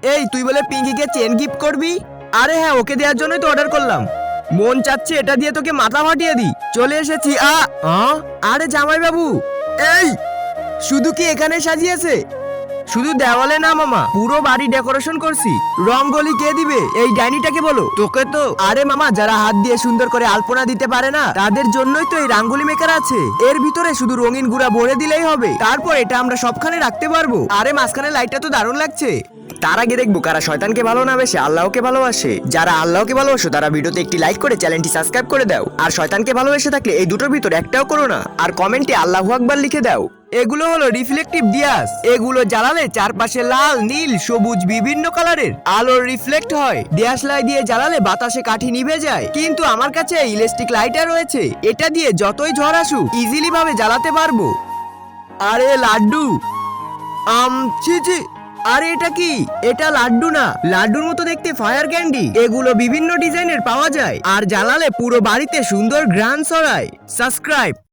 এই তুই বলে পিঙ্কিকে চেন গিফট করবি? আরে হ্যাঁ, ওকে দেওয়ার জন্যই তো অর্ডার করলাম। মন চাচ্ছে এটা দিয়ে তোকে মাথা ফাটিয়ে দিই। চলে এসেছি। আরে জামাই বাবু, এই শুধু কি এখানে সাজিয়েছে? শুধু দেওয়ালে না মামা, পুরো বাড়ি ডেকোরেশন করছি। রঙ্গোলি কে দিবে? এই ডাইনিটাকে বলো। তোকে তো। আরে মামা, যারা হাত দিয়ে সুন্দর করে আলপনা দিতে পারে না তাদের জন্যই তো এই রাঙ্গোলি মেকার আছে। এর ভিতরে শুধু রঙিন গুঁড়া ভরে দিলেই হবে, তারপর এটা আমরা সবখানে রাখতে পারবো। আরে মাঝখানে লাইটটা তো দারুণ লাগছে। তার আগে দেখবো কারা শয়তানকে ভালোবাসে আল্লাহকে ভালোবাসে। যারা আল্লাহকে ভালোবাসো তারা ভিডিওতে একটি লাইক করে চ্যানেলটি সাবস্ক্রাইব করে দাও, আর শয়তানকে ভালোবেসে থাকলে এই দুটোর ভিতর একটাও করো না, আর কমেন্টে আল্লাহু আকবার লিখে দাও। এগুলো হলো রিফ্লেকটিভ দিয়াস। এগুলো জ্বালালে চারপাশে লাল, নীল, সবুজ বিভিন্ন কালারের আলোর রিফ্লেক্ট হয়। দিয়াস লাই দিয়ে জ্বালালে বাতাসে কাঠি নিভে যায়, কিন্তু আমার কাছে ইলেকট্রিক লাইটার রয়েছে। এটা দিয়ে যতই ঝড় আসুক ইজিলি ভাবে জ্বালাতে পারবো। আরে লাড্ডু, ছি ছি। আরে এটা কি? এটা লাড্ডু না, লাড্ডুর মতো দেখতে ফায়ার ক্যান্ডি। এগুলো বিভিন্ন ডিজাইনের পাওয়া যায়, আর জ্বালালে পুরো বাড়িতে সুন্দর ঘ্রাণ ছড়ায়। সাবস্ক্রাইব।